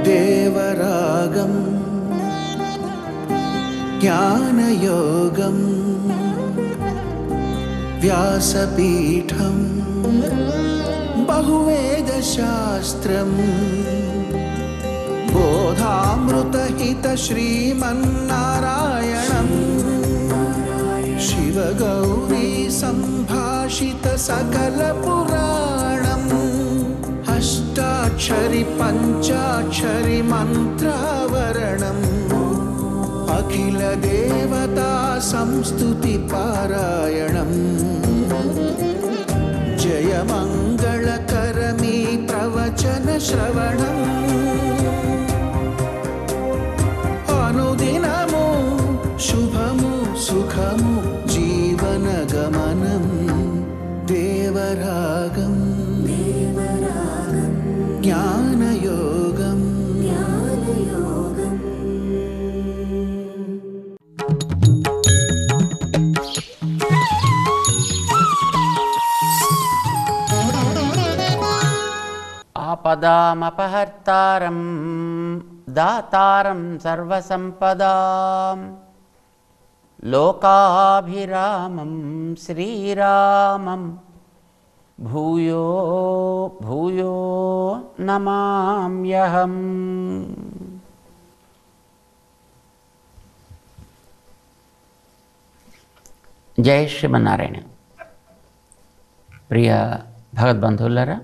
దేవరాగం జ్ఞానయోగం వ్యాసపీఠం బహువేదశాస్త్రం బోధామృతహిత శ్రీమన్నారాయణం శివగౌరీ సంభాషిత సకల పురాణం అష్టాక్షరి పంచాక్షరి మంత్రావరణం అఖిల దేవతా సంస్తుతి పారాయణం జయమంగళకరమీ ప్రవచన శ్రవణం అనుదినము శుభము సుఖము జీవన గమనం దేవరాగం జ్ఞానయోగం ఆపదామపహర్తారం దాతారం సర్వసంపదాం లోకాభిరామం శ్రీరామం భూయో భూయో నమామ్యహం. జై శ్రీమన్నారాయణ. ప్రియ భగవద్బంధువులారా,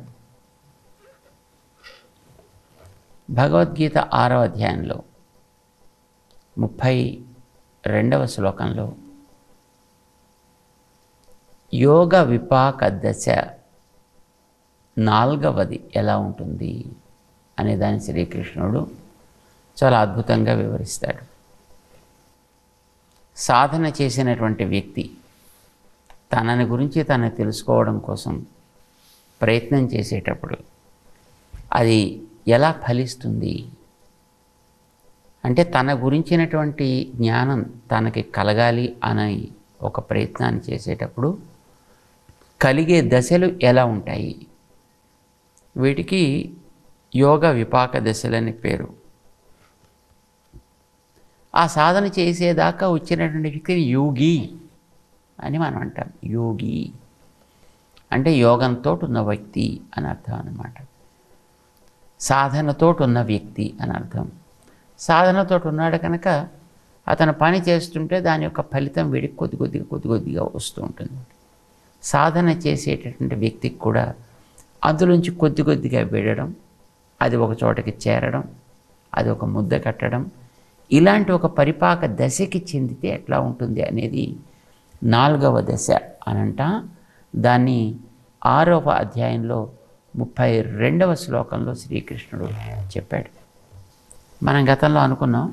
భగవద్గీత 6వ అధ్యాయంలో 32వ శ్లోకంలో యోగ విపాక దశ 4వది ఎలా ఉంటుంది అనే దాన్ని శ్రీకృష్ణుడు చాలా అద్భుతంగా వివరిస్తాడు. సాధన చేసినటువంటి వ్యక్తి తనని గురించి తను తెలుసుకోవడం కోసం ప్రయత్నం చేసేటప్పుడు అది ఎలా ఫలిస్తుంది అంటే, తన గురించినటువంటి జ్ఞానం తనకి కలగాలి అనే ఒక ప్రయత్నాన్ని చేసేటప్పుడు కలిగే దశలు ఎలా ఉంటాయి, వీటికి యోగ విపాక దశలని పేరు. ఆ సాధన చేసేదాకా వచ్చినటువంటి వ్యక్తిని యోగి అని మనం అంటాం. యోగి అంటే యోగంతో ఉన్న వ్యక్తి అని అర్థం అన్నమాట. సాధనతో ఉన్న వ్యక్తి అని అర్థం. సాధనతో ఉన్నాడు కనుక అతను పని చేస్తుంటే దాని యొక్క ఫలితం వీడికి కొద్ది కొద్దిగా వస్తూ ఉంటుంది. సాధన చేసేటటువంటి వ్యక్తికి కూడా అందులోంచి కొద్దిగా విడడం, అది ఒక చోటకి చేరడం, అది ఒక ముద్ద కట్టడం, ఇలాంటి ఒక పరిపాక దశకి చెందితే ఎట్లా ఉంటుంది అనేది 4వ దశ అనంట. దాన్ని 6వ అధ్యాయంలో 32వ శ్లోకంలో శ్రీకృష్ణుడు చెప్పాడు. మనం గతంలో అనుకున్నాం,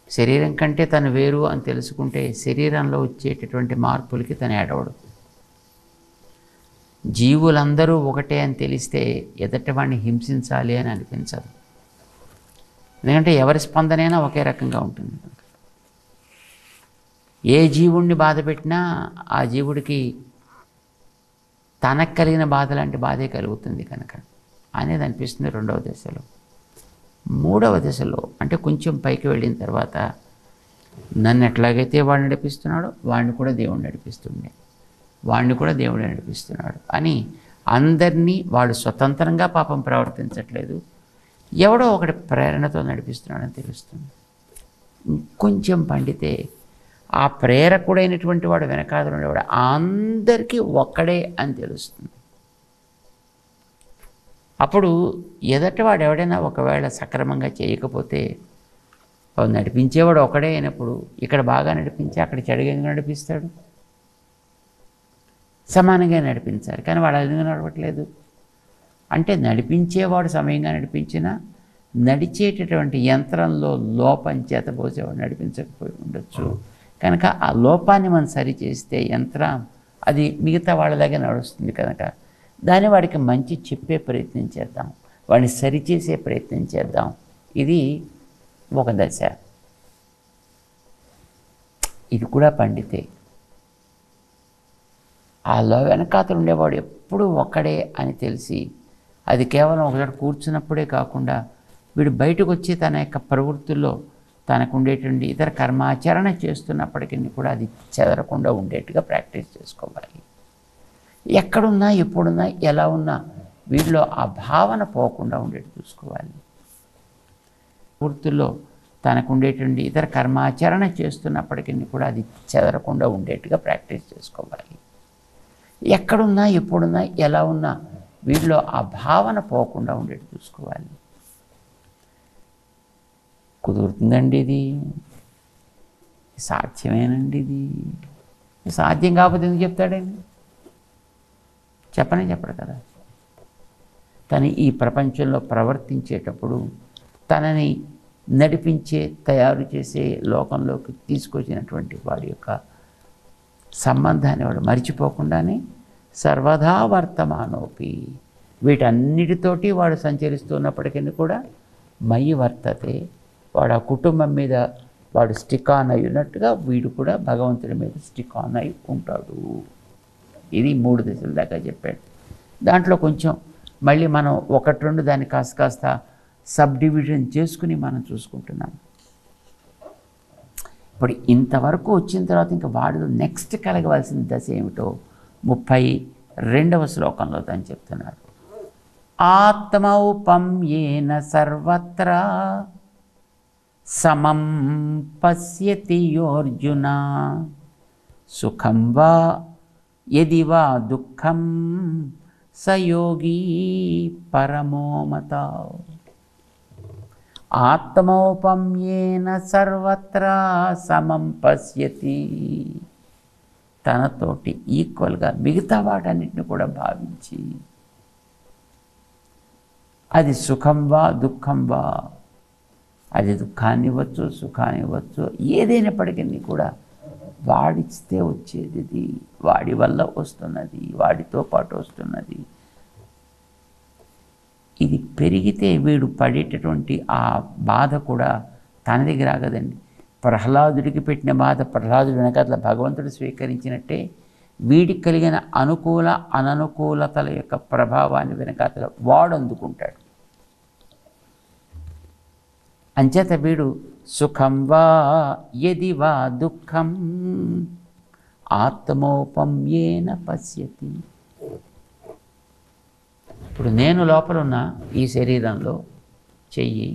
శరీరం కంటే తను వేరు అని తెలుసుకుంటే శరీరంలో వచ్చేటటువంటి మార్పులకి తను ఏడవడు. జీవులందరూ ఒకటే అని తెలిస్తే ఎదటివాడిని హింసించాలి అని అనిపించదు. ఎందుకంటే ఎవరి స్పందనైనా ఒకే రకంగా ఉంటుంది. ఏ జీవుణ్ణి బాధ పెట్టినా ఆ జీవుడికి తనకు కలిగిన బాధ లాంటి బాధే కలుగుతుంది కనుక అనేది అనిపిస్తుంది 2వ దశలో. 3వ దశలో అంటే కొంచెం పైకి వెళ్ళిన తర్వాత నన్ను ఎట్లాగైతే వాడు నడిపిస్తున్నాడో వాడిని కూడా దేవుడు నడిపిస్తుండే, వాడిని కూడా దేవుడు నడిపిస్తున్నాడు అని అందరినీ వాడు స్వతంత్రంగా పాపం ప్రవర్తించట్లేదు, ఎవడో ఒకటి ప్రేరణతో నడిపిస్తున్నాడని తెలుస్తుంది. కొంచెం పండితే ఆ ప్రేరకుడైనటువంటి వాడు వెనకాల ఉండేవాడు అందరికీ ఒక్కడే అని తెలుస్తుంది. అప్పుడు ఎదటివాడు ఎవడైనా ఒకవేళ సక్రమంగా చేయకపోతే నడిపించేవాడు ఒకడే అయినప్పుడు ఇక్కడ బాగా నడిపించి అక్కడ చెడుగా నడిపిస్తాడు. సమానంగా నడిపించాలి, కానీ వాడు అది నడవట్లేదు అంటే నడిపించేవాడు సమయంగా నడిపించినా నడిచేటటువంటి యంత్రంలో లోపం చేత పోసేవాడు నడిపించకపోయి ఉండొచ్చు. కనుక ఆ లోపాన్ని మనం సరిచేస్తే యంత్రం అది మిగతా వాళ్ళలాగే నడుస్తుంది కనుక దాన్ని వాడికి మంచి చెప్పే ప్రయత్నం చేద్దాం, వాడిని సరిచేసే ప్రయత్నం చేద్దాం. ఇది ఒక దశ. ఇది కూడా పండితే ఆ వెనకాతలు ఉండేవాడు ఎప్పుడూ ఒక్కడే అని తెలిసి అది కేవలం ఒకసారి కూర్చున్నప్పుడే కాకుండా వీడు బయటకు వచ్చి తన యొక్క ప్రవృత్తుల్లో తనకు ఉండేటువంటి ఇతర కర్మాచరణ చేస్తున్నప్పటికీ కూడా అది చెదరకుండా ఉండేట్టుగా ప్రాక్టీస్ చేసుకోవాలి. ఎక్కడున్నా ఎప్పుడున్నా ఎలా ఉన్నా వీళ్ళలో ఆ భావన పోకుండా ఉండేట్టు చూసుకోవాలి. ప్రవృత్తుల్లో తనకు ఉండేటువంటి ఇతర కర్మాచరణ చేస్తున్నప్పటికీ కూడా అది చెదరకుండా ఉండేట్టుగా ప్రాక్టీస్ చేసుకోవాలి. ఎక్కడున్నా ఎప్పుడున్నా ఎలా ఉన్నా వీళ్ళలో ఆ భావన పోకుండా ఉండేట్టు చూసుకోవాలి. కుదురుతుందండి ఇది? సాధ్యమేనండి ఇది? సాధ్యం కాకపోతే ఎందుకు చెప్తాడండి? చెప్పడు కదా. తను ఈ ప్రపంచంలో ప్రవర్తించేటప్పుడు తనని నడిపించే తయారు చేసే లోకంలోకి తీసుకొచ్చినటువంటి వాడి యొక్క సంబంధాన్ని వాడు మర్చిపోకుండానే సర్వదా వర్తమానోపి, వీటన్నిటితోటి వాడు సంచరిస్తున్నప్పటికీ కూడా మయి వర్తతే, వాడు ఆ కుటుంబం మీద వాడు స్టిక్ ఆన్ అయి ఉన్నట్టుగా వీడు కూడా భగవంతుడి మీద స్టిక్ ఆన్ అయి ఉంటాడు. ఇది 3 దశల దాకా చెప్పాడు. దాంట్లో కొంచెం మళ్ళీ మనం 1-2 దాన్ని కాస్త సబ్ డివిజన్ చేసుకుని మనం చూసుకుంటున్నాం. ఇప్పుడు ఇంతవరకు వచ్చిన తర్వాత ఇంకా వాడిలో నెక్స్ట్ కలగవలసిన దశ ఏమిటో 32వ శ్లోకంలో తను చెప్తున్నాడు. ఆత్మౌపమ్యేన సర్వత్రా సమం పశ్యతి యోర్జున, సుఖం వా యది వా దుఃఖం సయోగి పరమో మత. ఆత్మౌపమ్యేన సర్వత్రా సమం పశ్యతి, తనతోటి ఈక్వల్గా మిగతా వాటన్నిటిని కూడా భావించి, అది సుఖం వా దుఃఖం వా, అది దుఃఖాన్ని ఇవ్వచ్చు సుఖాన్ని ఇవ్వచ్చు, ఏదైనప్పటికీ కూడా వాడిస్తే వచ్చేది, ఇది వాడి వల్ల వస్తున్నది, వాడితో పాటు వస్తున్నది. ఇది పెరిగితే వీడు పడేటటువంటి ఆ బాధ కూడా తన దగ్గర ఆగదండి. ప్రహ్లాదుడికి పెట్టిన బాధ ప్రహ్లాదుడి వెనకాతల భగవంతుడు స్వీకరించినట్టే వీడికి కలిగిన అనుకూల అననుకూలతల యొక్క ప్రభావాన్ని వెనకాతల వాడు అందుకుంటాడు. అంచేత వీడు సుఖం వా యది వా దుఃఖం ఆత్మోపమ్యేన పశ్యతి. ఇప్పుడు నేను లోపల ఉన్న ఈ శరీరంలో చెయ్యి,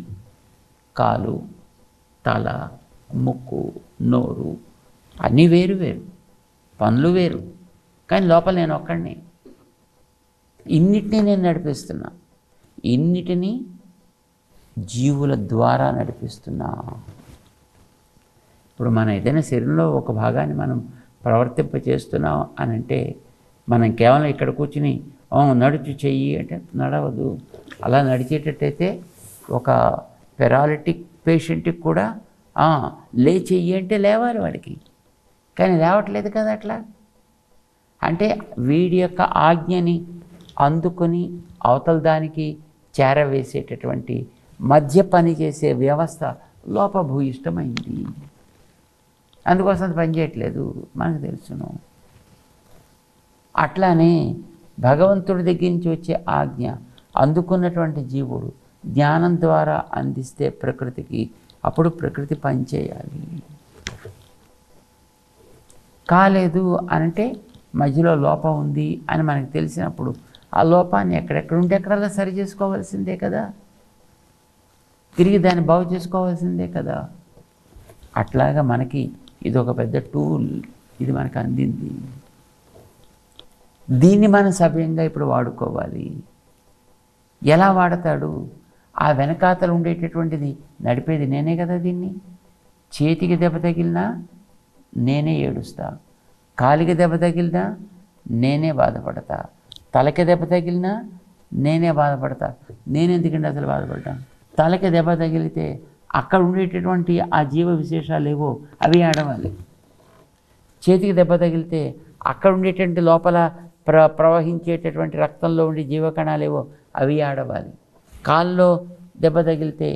కాలు, తల, ముక్కు, నోరు అన్నీ వేరు వేరు, పనులు వేరు, కానీ లోపల నేను ఒక్కడిని. ఇన్నిటినీ నేను నడిపిస్తున్నా, ఇన్నిటినీ జీవుల ద్వారా నడిపిస్తున్నా. ఇప్పుడు మన ఏదైనా శరీరంలో ఒక భాగాన్ని మనం ప్రవర్తింప చేస్తున్నాం అని అంటే మనం కేవలం ఇక్కడ కూర్చుని నడుచు చెయ్యి అంటే నడవదు. అలా నడిచేటట్టయితే ఒక పెరాలిటిక్ పేషెంట్కి కూడా చెయ్యి అంటే లేవాలి వాడికి, కానీ లేవట్లేదు కదా. అట్లా అంటే వీడి యొక్క ఆజ్ఞని అందుకొని అవతల దానికి చేరవేసేటటువంటి మధ్య పని చేసే వ్యవస్థ లోపభూయిష్టమైంది. అందుకోసం అది పనిచేయట్లేదు, మనకు తెలుసును. అట్లానే భగవంతుడి దగ్గర నుంచి వచ్చే ఆజ్ఞ అందుకున్నటువంటి జీవుడు జ్ఞానం ద్వారా అందిస్తే ప్రకృతికి, అప్పుడు ప్రకృతి పనిచేయాలి. కాలేదు అనంటే మధ్యలో లోపం ఉంది అని మనకు తెలిసినప్పుడు ఆ లోపాన్ని ఎక్కడెక్కడ ఉంటే ఎక్కడల్లా సరి చేసుకోవాల్సిందే కదా, తిరిగి దాన్ని బాగు చేసుకోవాల్సిందే కదా. అట్లాగా మనకి ఇది ఒక పెద్ద టూల్, ఇది మనకు అందింది. దీన్ని మనం సవ్యంగా ఇప్పుడు వాడుకోవాలి. ఎలా వాడతాడు? ఆ వెనకాతలు ఉండేటటువంటిది నడిపేది నేనే కదా. దీన్ని చేతికి దెబ్బ తగిలినా నేనే ఏడుస్తా, కాలికి దెబ్బ తగిలినా నేనే బాధపడతా, తలకి దెబ్బ తగిలినా నేనే బాధపడతా. నేను ఎందుకంటే అసలు బాధపడతాను? తలకి దెబ్బ తగిలితే అక్కడ ఉండేటటువంటి ఆ జీవ విశేషాలు ఏవో అవి ఆడవాలి. చేతికి దెబ్బ తగిలితే అక్కడ ఉండేటువంటి లోపల ప్రవహించేటటువంటి రక్తంలో ఉండే జీవకణాలు ఏవో అవి ఆడవాలి. కాల్లో దెబ్బ తగిలితే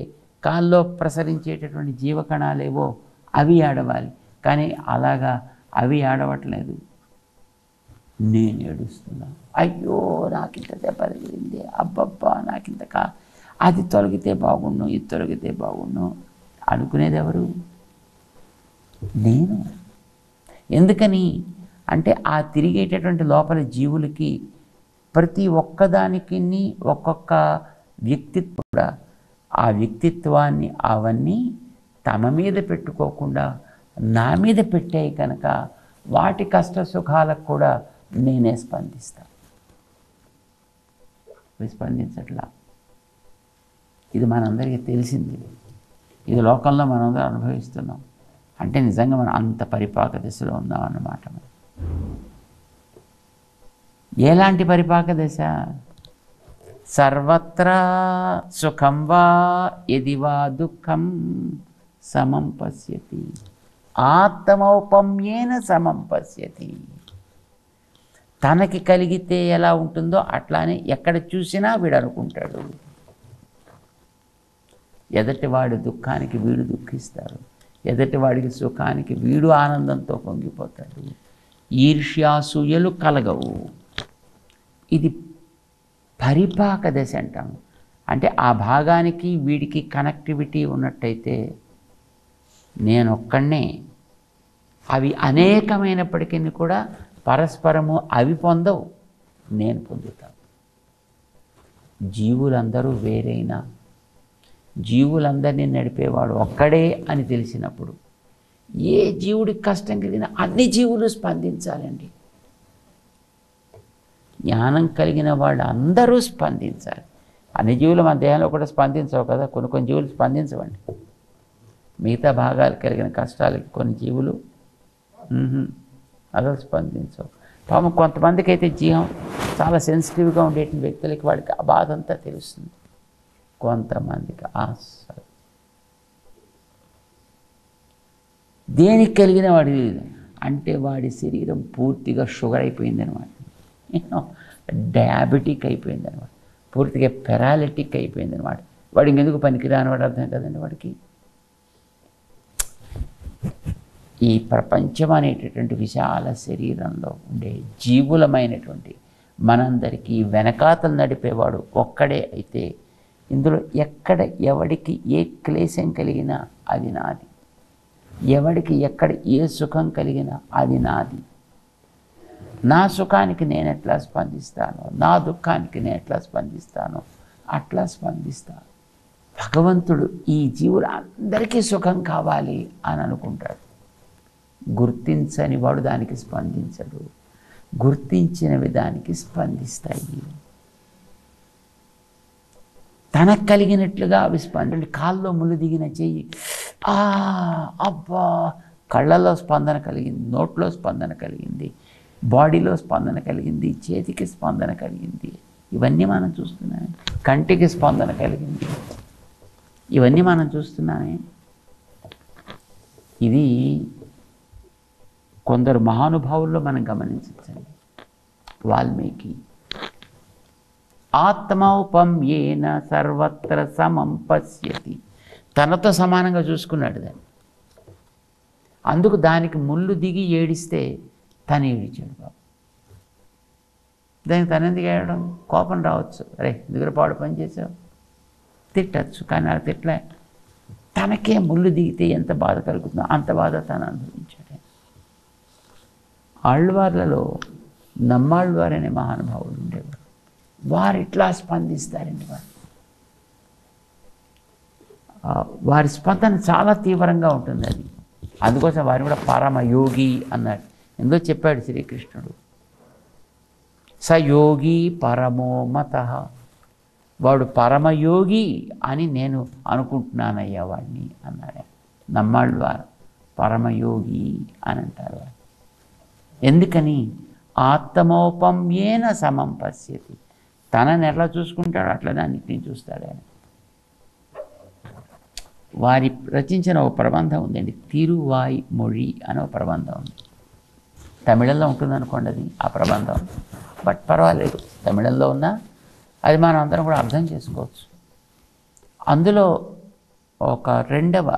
కాల్లో ప్రసరించేటటువంటి జీవకణాలు ఏవో అవి ఆడవాలి. కానీ అలాగా అవి ఆడవట్లేదు. నేను ఏడుస్తున్నా, అయ్యో నాకింత దెబ్బ తగిలింది, అబ్బబ్బా నాకింత అది తొలగితే బాగుండు, ఇది తొలగితే బాగుండు అనుకునేది ఎవరు? నేను. ఎందుకని అంటే ఆ తిరిగేటటువంటి లోపల జీవులకి ప్రతి ఒక్కదానికి ఒక్కొక్క వ్యక్తిత్వం కూడా, ఆ వ్యక్తిత్వాన్ని అవన్నీ తమ మీద పెట్టుకోకుండా నా మీద పెట్టాయి కనుక వాటి కష్ట సుఖాలకు కూడా నేనే స్పందిస్తాను. స్పందించట్లా. ఇది మనందరికీ తెలిసింది, ఇది లోకంలో మనందరం అనుభవిస్తున్నాం. అంటే నిజంగా మనం అంత పరిపాక దశలో ఉన్నాం అన్నమాట. ఎలాంటి పరిపాక దశ? సర్వత్రా సుఖం వా యది వా దుఃఖం సమం పశ్యతి, ఆత్మౌపమ్యేన సమం పశ్యతి. తనకి కలిగితే ఎలా ఉంటుందో అట్లానే ఎక్కడ చూసినా వీడు అనుకుంటాడు. ఎదటివాడి దుఃఖానికి వీడు దుఃఖిస్తాడు, ఎదటివాడికి సుఖానికి వీడు ఆనందంతో పొంగిపోతాడు. ఈర్ష్యాసూయలు కలగవు. ఇది పరిపాక దశ అంటాము. అంటే ఆ భాగానికి వీడికి కనెక్టివిటీ ఉన్నట్టయితే నేనొక్కడే, అవి అనేకమైనప్పటికీ కూడా పరస్పరము అవి పొందవు, నేను పొందుతాను. జీవులందరూ వేరైనా జీవులందరినీ నడిపేవాడు ఒక్కడే అని తెలిసినప్పుడు ఏ జీవుడికి కష్టం కలిగినా అన్ని జీవులు స్పందించాలండి. జ్ఞానం కలిగిన వాళ్ళు అందరూ స్పందించాలి. అన్ని జీవులు మన దేహంలో కూడా స్పందించవు కదా, కొన్ని జీవులు స్పందించవండి. మిగతా భాగాలు కలిగిన కష్టాలకి కొన్ని జీవులు అసలు స్పందించవు. పాపం కొంతమందికి అయితే జీవం చాలా సెన్సిటివ్గా ఉండే వ్యక్తులకి వాడికి ఆ బాధ అంతా తెలుస్తుంది, కొంతమందికి అసలు దేనికి కలిగిన వాడి అంటే వాడి శరీరం పూర్తిగా షుగర్ అయిపోయిందనమాట, డయాబెటిక్ అయిపోయిందనమాట, పూర్తిగా పెరాలిటిక్ అయిపోయిందనమాట. వాడు ఇంకెందుకు పనికిరాని వాడు అర్థం కదండి వాడికి. ఈ ప్రపంచం అనేటటువంటి విశాల శరీరంలో ఉండే జీవులమైనటువంటి మనందరికీ వెనకాతలు నడిపేవాడు ఒక్కడే అయితే ఇందులో ఎక్కడ ఎవడికి ఏ క్లేశం కలిగినా అది నాది, ఎవడికి ఎక్కడ ఏ సుఖం కలిగినా అది నాది. నా సుఖానికి నేను ఎట్లా స్పందిస్తానో, నా దుఃఖానికి నేను ఎట్లా స్పందిస్తానో అట్లా స్పందిస్తాను. భగవంతుడు ఈ జీవులు అందరికీ సుఖం కావాలి అని అనుకుంటాడు. గుర్తించని వాడు దానికి స్పందించడు, గుర్తించినవి దానికి స్పందిస్తాయి. తనకు కలిగినట్లుగా అవి స్పందించి కాల్లో ముళ్ళు దిగిన చెయ్యి అబ్బా, కళ్ళలో స్పందన కలిగింది, నోట్లో స్పందన కలిగింది, బాడీలో స్పందన కలిగింది, చేతికి స్పందన కలిగింది. ఇవన్నీ మనం చూస్తున్నామే. కంటికి స్పందన కలిగింది, ఇవన్నీ మనం చూస్తున్నామే. ఇది కొందరు మహానుభావుల్లో మనం గమనించండి. వాల్మీకి ఆత్మౌపమ్యేన సర్వత్ర సమం పశ్యతి, తనతో సమానంగా చూసుకున్నాడు దాన్ని. అందుకు దానికి ముళ్ళు దిగి ఏడిస్తే తను ఏడిచాడు బాబు. దానికి తనెందుకు ఏడడం? కోపం రావచ్చు, అరే దగ్గర పాడు పని చేసావు, తిట్టచ్చు. కానీ అలా తిట్టలే. తనకే ముళ్ళు దిగితే ఎంత బాధ కలుగుతుందో అంత బాధ తను అనుభవించాడు. ఆళ్వార్లలో నమ్మాళ్వారు అనే మహానుభావులు ఉండేవారు. వారు ఇట్లా స్పందిస్తారండి. వారి స్పందన చాలా తీవ్రంగా ఉంటుంది. అది అందుకోసం వారిని కూడా పరమయోగి అన్నాడు. ఎందులో చెప్పాడు శ్రీకృష్ణుడు, సయోగి పరమో మత, వాడు పరమయోగి అని నేను అనుకుంటున్నానయ్యా వాడిని అన్నాడు. నమ్మాళ్వారు పరమయోగి అని అంటారు. ఎందుకని? ఆత్మౌపమ్యేన సమం పశ్యతి, తనని ఎట్లా చూసుకుంటాడు అట్లనే అన్నిటినీ చూస్తాడు ఆయన. వారి రచించిన ఒక ప్రబంధం ఉందండి, తిరువాయి మొഴി అనే ఒక ప్రబంధం ఉంది. తమిళంలో ఉంటుందనుకోండి అది ఆ ప్రబంధం, బట్ పర్వాలేదు, తమిళంలో ఉన్నా అది మనం అందరం కూడా అర్థం చేసుకోవచ్చు. అందులో ఒక 2వ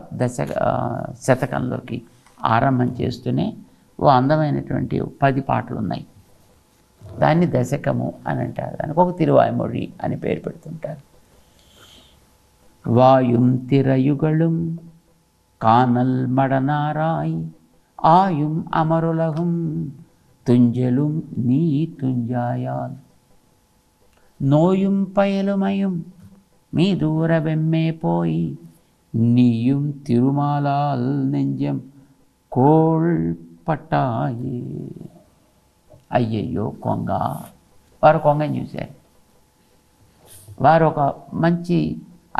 శతకంలోకి ఆరంభం చేస్తూనే ఓ అందమైనటువంటి 10 పాటలు ఉన్నాయి. దాన్ని దశకము అని అంటారు. దానికి ఒక తిరువాయ్మొഴി అని పేరు పెడుతుంటారు. వాయుం తిరయుగళుం కానల్ మడనారాయ్ ఆయుం అమరులహం తుంజలుం నీ తుంజాయాల్ నోయుం పయలుమయం మీ దూర వెమ్మే పోయి నీయుం తిరుమాలాల్ నెంజం కోల్ పట్టాయే. అయ్యయ్యో కొంగ. వారు కొంగని చూశారు. వారు ఒక మంచి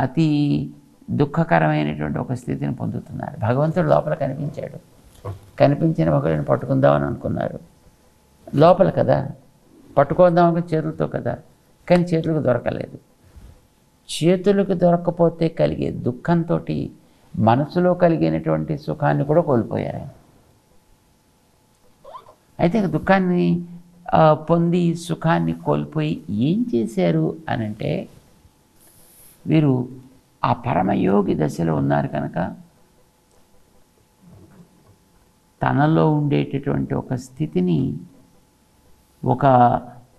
అతి దుఃఖకరమైనటువంటి ఒక స్థితిని పొందుతున్నారు. భగవంతుడు లోపల కనిపించాడు. కనిపించిన ఒకరిని పట్టుకుందామని అనుకున్నారు. లోపల కదా, పట్టుకుందామని చేతులతో కదా, కానీ చేతులకు దొరకలేదు. చేతులకు దొరకకపోతే కలిగే దుఃఖంతో మనసులో కలిగినటువంటి సుఖాన్ని కూడా కోల్పోయారు. అయితే దుఃఖాన్ని పొంది సుఖాన్ని కోల్పోయి ఏం చేశారు అనంటే, వీరు ఆ పరమయోగి దశలో ఉన్నారు కనుక తనలో ఉండేటటువంటి ఒక స్థితిని ఒక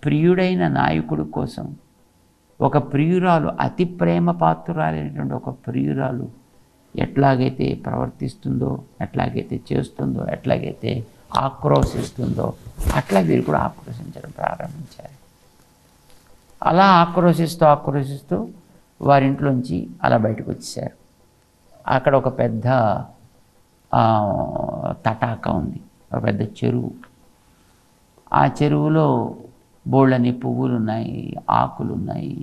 ప్రియుడైన నాయకుడి కోసం, ఒక ప్రియురాలు, అతి ప్రేమ పాత్రురాలైనటువంటి ఒక ప్రియురాలు ఎట్లాగైతే ప్రవర్తిస్తుందో, ఎట్లాగైతే చేస్తుందో, ఎట్లాగైతే ఆక్రోశిస్తుందో అట్లా వీరు కూడా ఆక్రోశించడం ప్రారంభించారు. అలా ఆక్రోశిస్తూ వారింట్లోంచి అలా బయటకు వచ్చేసారు. అక్కడ ఒక పెద్ద తటాక ఉంది, ఒక పెద్ద చెరువు. ఆ చెరువులో బోళ్ళని పువ్వులు ఉన్నాయి, ఆకులు ఉన్నాయి,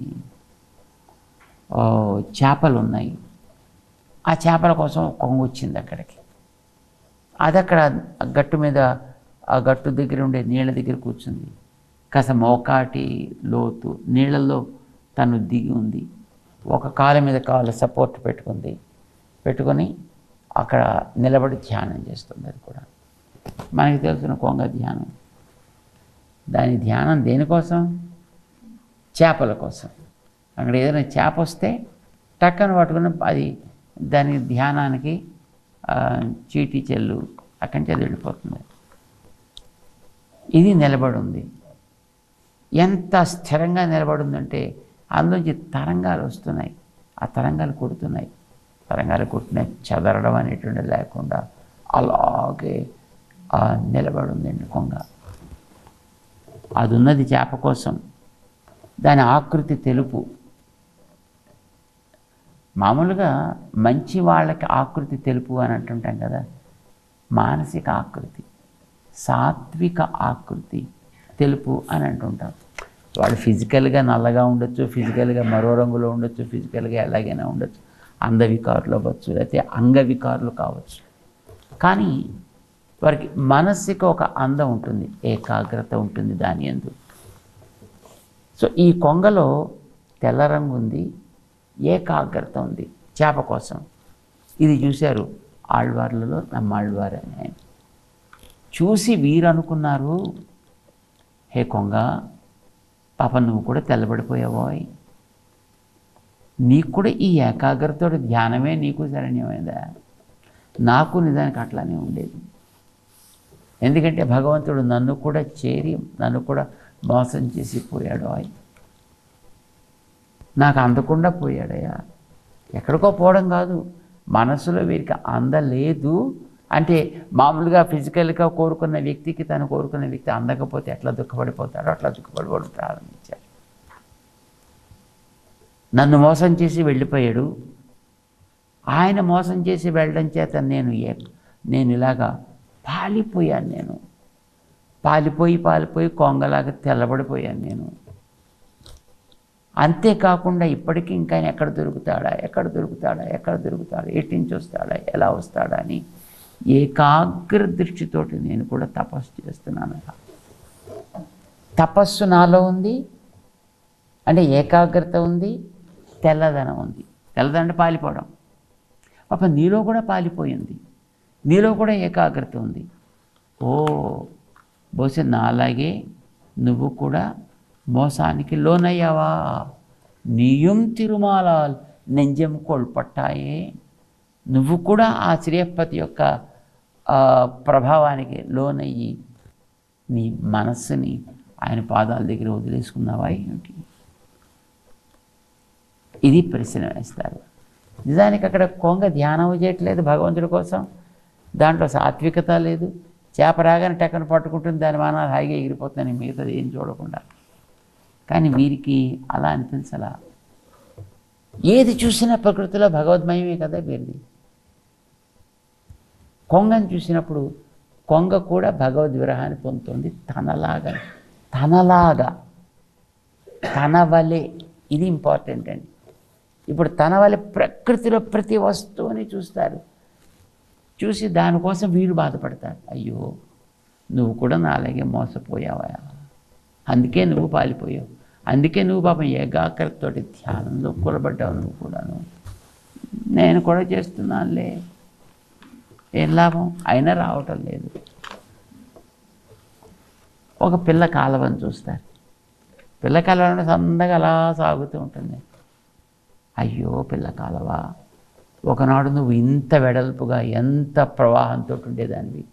చేపలు ఉన్నాయి. ఆ చేపల కోసం కొంగ వచ్చింది అక్కడికి. అది అక్కడ గట్టు మీద, ఆ గట్టు దగ్గర ఉండే నీళ్ళ దగ్గర కూర్చుంది. కాస్త మోకాటి లోతు నీళ్ళల్లో తను దిగి ఉంది. ఒక కాలు మీద కాలు సపోర్ట్ పెట్టుకొని అక్కడ నిలబడి ధ్యానం చేస్తుంది. అది కూడా మనకి తెలిసిన కొంగ ధ్యానం. దాని ధ్యానం దేనికోసం? చేపల కోసం. అక్కడ ఏదైనా చేప వస్తే టక్కన పట్టుకుని అది దాని ధ్యానానికి చీటీ చెల్లు అక్కడి నుంచి అది వెళ్ళిపోతుంది. ఇది నిలబడి ఉంది. ఎంత స్థిరంగా నిలబడిందంటే అందులోంచి తరంగాలు వస్తున్నాయి. ఆ తరంగాలు కొడుతున్నాయి, చదరడం అనేటువంటిది లేకుండా అలాగే నిలబడి ఉందండి కొంగ. అది ఉన్నది చేప కోసం. దాని ఆకృతి తెలుపు. మామూలుగా మంచి వాళ్ళకి ఆకృతి తెలుపు అని అంటుంటాం కదా. మానసిక ఆకృతి, సాత్విక ఆకృతి తెలుపు అని అంటుంటాం. వాడు ఫిజికల్గా నల్లగా ఉండొచ్చు, ఫిజికల్గా మరో రంగులో ఉండొచ్చు, ఫిజికల్గా ఎలాగైనా ఉండొచ్చు, అందవికారులు అవ్వచ్చు, లేకపోతే అంగవికారులు కావచ్చు. కానీ వారికి మనస్సుకి ఒక అందం ఉంటుంది, ఏకాగ్రత ఉంటుంది దాని యందు. సో ఈ కొంగలో తెల్ల రంగు ఉంది, ఏకాగ్రత ఉంది చేప కోసం. ఇది చూశారు ఆళ్వార్లలో నమ్మాళ్వారు అని ఆయన. చూసి వీరు అనుకున్నారు, హే కొంగ, పాప నువ్వు కూడా తెల్లబడిపోయావోయ్, నీకు కూడా ఈ ఏకాగ్రతతో ధ్యానమే నీకు శరణ్యమైందా? నాకు నిజానికి అట్లానే ఉండేది. ఎందుకంటే భగవంతుడు నన్ను కూడా చేరి నన్ను కూడా మోసం చేసి పోయాడు. నాకు అందకుండా పోయాడయ్యా. ఎక్కడికో పోవడం కాదు, మనసులో వీరికి అందలేదు అంటే మామూలుగా ఫిజికల్గా కోరుకున్న వ్యక్తికి, తను కోరుకున్న వ్యక్తి అందకపోతే ఎట్లా దుఃఖపడిపోతాడో అట్లా దుఃఖపడిపోవడం ప్రారంభించాడు. నన్ను మోసం చేసి వెళ్ళిపోయాడు. ఆయన మోసం చేసి వెళ్ళడం చేత నేను ఇలాగా పాలిపోయాను. నేను పాలిపోయి కొంగలాగా తెల్లబడిపోయాను నేను. అంతేకాకుండా ఇప్పటికీ ఇంకా ఎక్కడ దొరుకుతాడా, ఎటు నుంచి వస్తాడా, ఎలా వస్తాడా అని ఏకాగ్ర దృష్టితోటి నేను కూడా తపస్సు చేస్తున్నాను. తపస్సు నాలో ఉంది అంటే ఏకాగ్రత ఉంది, తెల్లదనం ఉంది. తెల్లదనం అంటే పాలిపోవడం. పాప నీలో కూడా పాలిపోయింది, నీలో కూడా ఏకాగ్రత ఉంది. బహుశా నాలాగే నువ్వు కూడా మోసానికి లోనయ్యావా? నీయం తిరుమాలాల్ నెంజం కోల్పట్టాయే. నువ్వు కూడా ఆ శ్రీయపతి యొక్క ప్రభావానికి లోనయ్యి నీ మనస్సుని ఆయన పాదాల దగ్గర వదిలేసుకున్నావా ఏమిటి? ఇది ప్రశ్న వేస్తారు. నిజానికి అక్కడ కొంగ ధ్యానం చేయట్లేదు భగవంతుడి కోసం, దాంట్లో సాత్వికత లేదు. చేప రాగానే టక్కన పట్టుకుంటుంది, దాని మానాలు హాయిగా ఎగిరిపోతుందని మిగతాది ఏం చూడకుండా. కానీ వీరికి అలా అనిపించలా. ఏది చూసినా ప్రకృతిలో భగవద్మయమే కదా వీరిది. కొంగను చూసినప్పుడు కొంగ కూడా భగవద్ విరహాన్ని పొందుతుంది తనలాగా తన వలె. ఇది ఇంపార్టెంట్ అండి. ఇప్పుడు తన వలె ప్రకృతిలో ప్రతి వస్తువుని చూస్తారు, చూసి దానికోసం వీరు బాధపడతారు. అయ్యో నువ్వు కూడా నాలాగే మోసపోయావా, అందుకే నువ్వు పాలిపోయావు, అందుకే నువ్వు పాపం ఏకాగ్రతతోటి ధ్యానంలో కూలబడ్డావు, నువ్వు కూడాను. నేను కూడా చేస్తున్నానులే, ఏం లాభం, అయినా రావటం లేదు. ఒక పిల్ల కాలువని చూస్తారు. పిల్ల కాలువ సన్నగా అలా సాగుతూ ఉంటుంది. అయ్యో పిల్ల కాలువ, ఒకనాడు నువ్వు ఇంత వెడల్పుగా ఎంత ప్రవాహంతో ఉండేదానివి,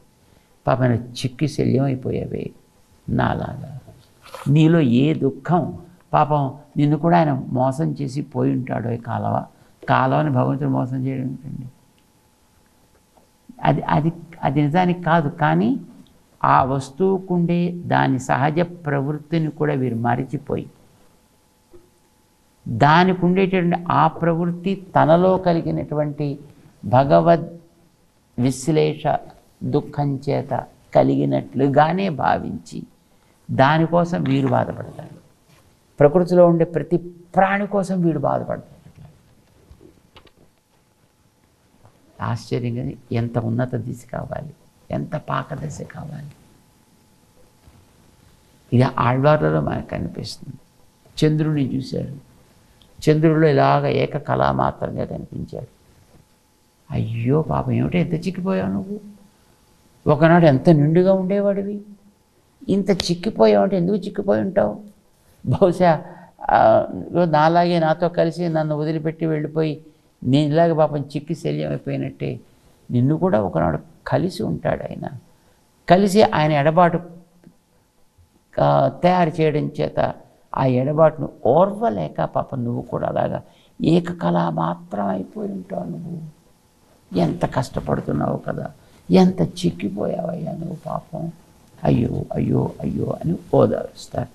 పాపం చిక్కి శల్యం అయిపోయావే నాలాగా. నీలో ఏ దుఃఖం, పాపం నిన్ను కూడా ఆయన మోసం చేసి పోయి ఉంటాడు. ఈ కాలువని భగవంతుడు మోసం చేయడం ఏంటండి? అది నిజానికి కాదు, కానీ ఆ వస్తువుకుండే దాని సహజ ప్రవృత్తిని కూడా వీరు మరిచిపోయి, దానికి ఉండేటటువంటి ఆ ప్రవృత్తి తనలో కలిగినటువంటి భగవద్ విశ్లేష దుఃఖం చేత కలిగినట్లుగానే భావించి దానికోసం వీరు బాధపడతారు. ప్రకృతిలో ఉండే ప్రతి ప్రాణి కోసం వీడు బాధపడతాడు. ఆశ్చర్యంగా ఎంత ఉన్నత దిశ కావాలి, ఎంత పాకదశ కావాలి. ఇది ఆళ్వార్లలో మనకు కనిపిస్తుంది. చంద్రుడిని చూశాడు, చంద్రుడిలో ఇలాగ ఏకకళా మాత్రంగా కనిపించాడు. అయ్యో పాపం ఏమిటో ఎంత చిక్కిపోయావు నువ్వు, ఒకనాడు ఎంత నిండుగా ఉండేవాడివి, ఇంత చిక్కిపోయావు అంటే ఎందుకు చిక్కిపోయి ఉంటావు? బహుశా నాలాగే నాతో కలిసి నన్ను వదిలిపెట్టి వెళ్ళిపోయి నేను ఇలాగ పాపం చిక్కి శల్యం అయిపోయినట్టే నిన్ను కూడా ఒకనాడు కలిసి ఉంటాడు ఆయన. కలిసి ఆయన ఎడబాటు తయారు చేయడం చేత ఆ ఎడబాటును ఓర్వలేక పాపం నువ్వు కూడా అలాగా ఏకకళా మాత్రం అయిపోయి ఉంటావు. నువ్వు ఎంత కష్టపడుతున్నావు కదా, ఎంత చిక్కిపోయావయ్యా నువ్వు పాపం, అయ్యో అయ్యో అయ్యో అని ఓదారుస్తారు.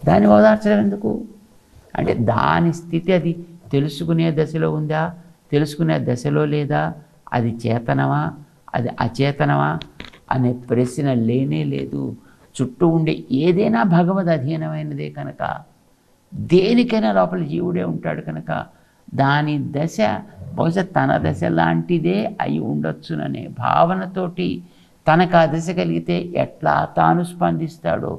దాన్ని ఓదార్చడం ఎందుకు అంటే దాని స్థితి అది తెలుసుకునే దశలో ఉందా, తెలుసుకునే దశలో లేదా, అది చేతనమా అది అచేతనమా అనే ప్రశ్న లేనే లేదు. చుట్టూ ఉండే ఏదైనా భగవద్ అధీనమైనదే కనుక, దేనికైనా లోపల జీవుడే ఉంటాడు కనుక దాని దశ బహుశా తన దశ లాంటిదే అయి ఉండొచ్చుననే భావనతోటి తనకు ఆ దశ కలిగితే ఎట్లా తాను స్పందిస్తాడో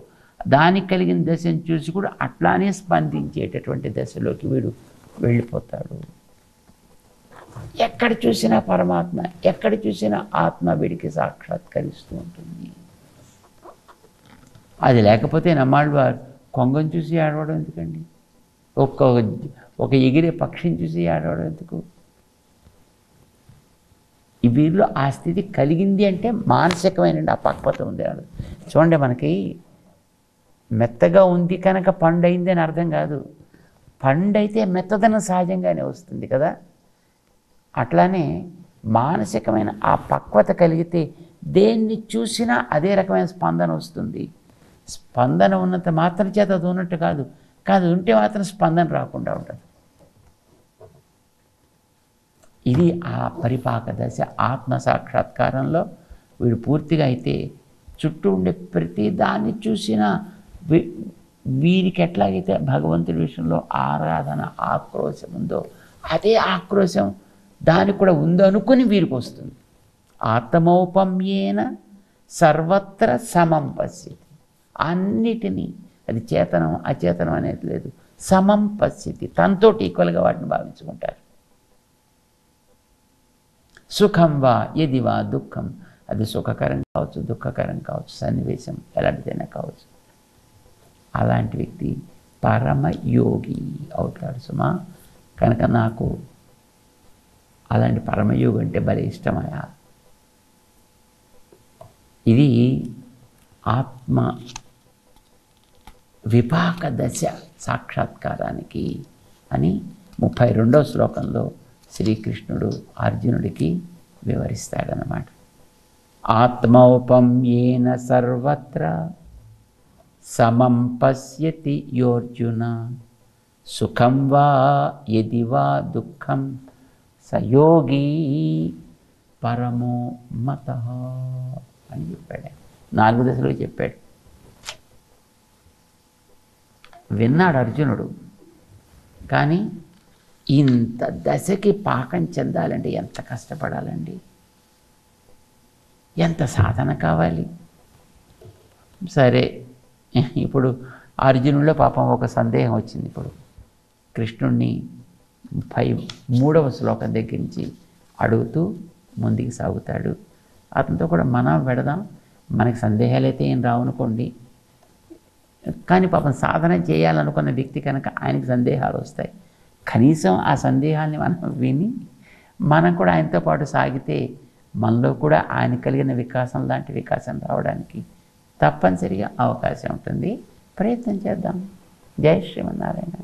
దానికి కలిగిన దశను చూసి కూడా అట్లానే స్పందించేటటువంటి దశలోకి వీడు వెళ్ళిపోతాడు. ఎక్కడ చూసినా పరమాత్మ, ఎక్కడ చూసినా ఆత్మ వీడికి సాక్షాత్కరిస్తూ ఉంటుంది. అది లేకపోతే నమ్మాళ్ళవారు కొంగను చూసి ఆడవడం ఎందుకండి, ఒక ఎగిరే పక్షిని చూసి ఆడవడం ఎందుకు? ఈ వీరిలో ఆ స్థితి కలిగింది అంటే మానసికమైన ఆ పక్వత ఉంది. చూడండి, మనకి మెత్తగా ఉంది కనుక పండు అయింది అని అర్థం కాదు. పండు అయితే మెత్తదనం సహజంగానే వస్తుంది కదా. అట్లానే మానసికమైన ఆ పక్వత కలిగితే దేన్ని చూసినా అదే రకమైన స్పందన వస్తుంది. స్పందన ఉన్నంత మాత్రం చేత అది ఉన్నట్టు కాదు, ఉంటే మాత్రం స్పందన రాకుండా ఉంటుంది. ఇది ఆ పరిపాక దశ. ఆత్మ సాక్షాత్కారంలో వీడు పూర్తిగా అయితే చుట్టూ ఉండే ప్రతి దాన్ని చూసినా వీరికి ఎట్లాగైతే భగవంతుడి విషయంలో ఆరాధన ఆక్రోశం ఉందో అదే ఆక్రోశం దానికి కూడా ఉందనుకుని వీరికి వస్తుంది. ఆత్మౌపమ్యేన సర్వత్ర సమం పశ్యతి. అన్నిటినీ, అది చేతనం అచేతనం అనేది లేదు, సమం పశ్యతి, తనతోటి ఈక్వల్గా వాటిని భావించుకుంటారు. సుఖం వా యది వా దుఃఖం, అది సుఖకరం కావచ్చు దుఃఖకరం కావచ్చు, సన్నివేశం ఎలాంటిదైనా కావచ్చు. అలాంటి వ్యక్తి పరమయోగి అవుతాడు సుమా. కనుక నాకు అలాంటి పరమయోగి అంటే భలే ఇష్టమయ్యా. ఇది ఆత్మ విపాక దశ సాక్షాత్కారానికి అని 32వ శ్లోకంలో శ్రీకృష్ణుడు అర్జునుడికి వివరిస్తాడనమాట. ఆత్మౌపమ్యేన సర్వత్ర సమం పశ్యతి యోర్జున సుఖం వా యది వా దుఃఖం సయోగి పరమో మతః అని చెప్పాడు. 4 దశలో చెప్పాడు. విన్నాడు అర్జునుడు. కానీ ఇంత దశకి పాకం చెందాలంటే ఎంత కష్టపడాలండి, ఎంత సాధన కావాలి. సరే, ఇప్పుడు అర్జునుడిలో పాపం ఒక సందేహం వచ్చింది. ఇప్పుడు కృష్ణుడిని 3వ శ్లోకం దగ్గర నుంచి అడుగుతూ ముందుకు సాగుతాడు. అతనితో కూడా మనం పెడదాం, మనకి సందేహాలు అయితే ఏం రావనుకోండి. కానీ పాపం సాధన చేయాలనుకున్న వ్యక్తి కనుక ఆయనకి సందేహాలు వస్తాయి. కనీసం ఆ సందేహాన్ని మనం విని మనం కూడా ఆయనతో పాటు సాగితే మనలో కూడా ఆయన కలిగిన వికాసం లాంటి వికాసం రావడానికి తప్పనిసరిగా అవకాశం ఉంటుంది. ప్రయత్నం చేద్దాం. జై శ్రీమన్నారాయణ.